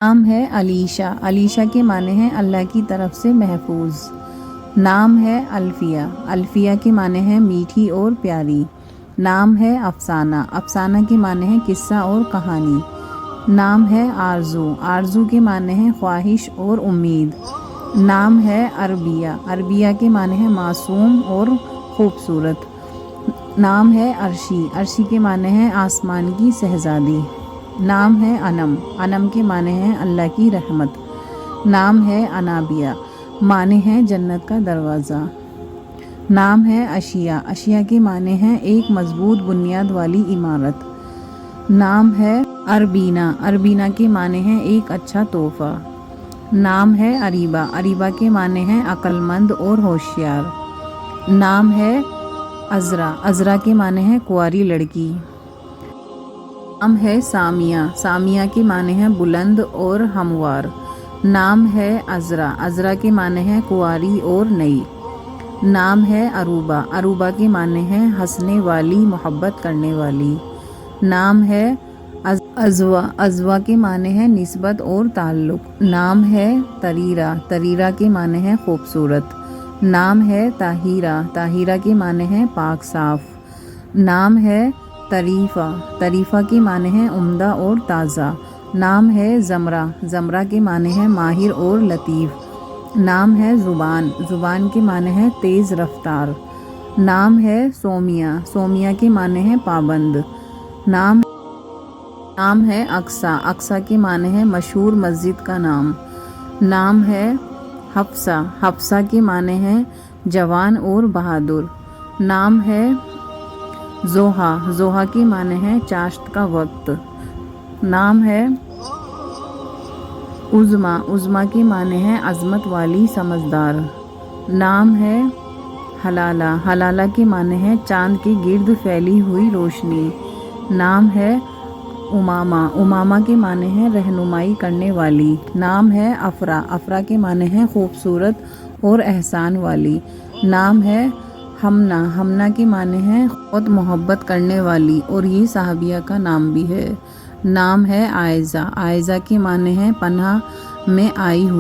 نام ہے علیشہ، علیشہ کے معنی ہیں اللہ کی طرف سے محفوظ۔ نام ہے الفیہ، الفیہ کے معنی ہیں میٹھی اور پیاری۔ نام ہے افسانہ، افسانہ کے معنی ہیں قصہ اور کہانی۔ نام ہے آرزو، آرزو کے معنی ہیں خواہش اور امید۔ نام ہے عربیہ، عربیہ کے معنی ہیں معصوم اور خوبصورت۔ نام ہے عرشی، عرشی کے معنی ہیں آسمان کی شہزادی۔ نام ہے انم، انم کے معنی ہیں اللہ کی رحمت۔ نام ہے انابیہ، معنی ہیں جنت کا دروازہ۔ نام ہے اشیاء، اشیاء کے معنی ہیں ایک مضبوط بنیاد والی عمارت۔ نام ہے اربینہ، اربینہ کے معنی ہیں ایک اچھا تحفہ۔ نام ہے اریبہ، اریبہ کے معنی ہیں عقل مند اور ہوشیار۔ نام ہے عذرا، عذرا کے معنی ہیں کنواری لڑکی۔ نام ہے سامیہ، سامیہ کے معنی ہیں بلند اور ہموار۔ نام ہے عذرا، عذرا کے معنی ہیں کنواری اور نئی۔ نام ہے عروبہ، عروبہ کے معنی ہیں ہنسنے والی، محبت کرنے والی۔ نام ہے عذوا، عذوا کے معنی ہیں نسبت اور تعلق۔ نام ہے طریرہ، طریرہ کے معنی ہیں خوبصورت۔ نام ہے طاہرہ، طاہرہ کے معنی ہیں پاک صاف۔ نام ہے طریفہ، طریفہ کے معنی ہیں عمدہ اور تازہ۔ نام ہے زمرہ، زمرہ کے معنی ہیں ماہر اور لطیف۔ نام ہے زبان، زبان کے معنی ہیں تیز رفتار۔ نام ہے سومیہ، سومیہ کے معنی ہیں پابند۔ نام ہے اقصیٰ، اقصیٰ کے معنی ہیں مشہور مسجد کا نام۔ نام ہے حفصہ، حفصہ کے معنی ہیں جوان اور بہادر۔ نام ہے ضحیٰ، ضحیٰ کے معنی ہیں چاشت کا وقت۔ نام ہے عظمیٰ، عظمیٰ کے معنی ہیں عظمت والی، سمجھدار۔ نام ہے ہلالہ، ہلالہ کے معنی ہیں چاند کے گرد پھیلی ہوئی روشنی۔ نام ہے امامہ، امامہ کے معنی ہیں رہنمائی کرنے والی۔ نام ہے افرا، افرا کے معنی ہیں خوبصورت اور احسان والی۔ نام ہے ہمنا، ہمنا کے معنی ہیں بہت محبت کرنے والی، اور یہ صحابیہ کا نام بھی ہے۔ نام ہے عائزہ، عائزہ کے معنی ہیں پناہ میں آئی ہوئی۔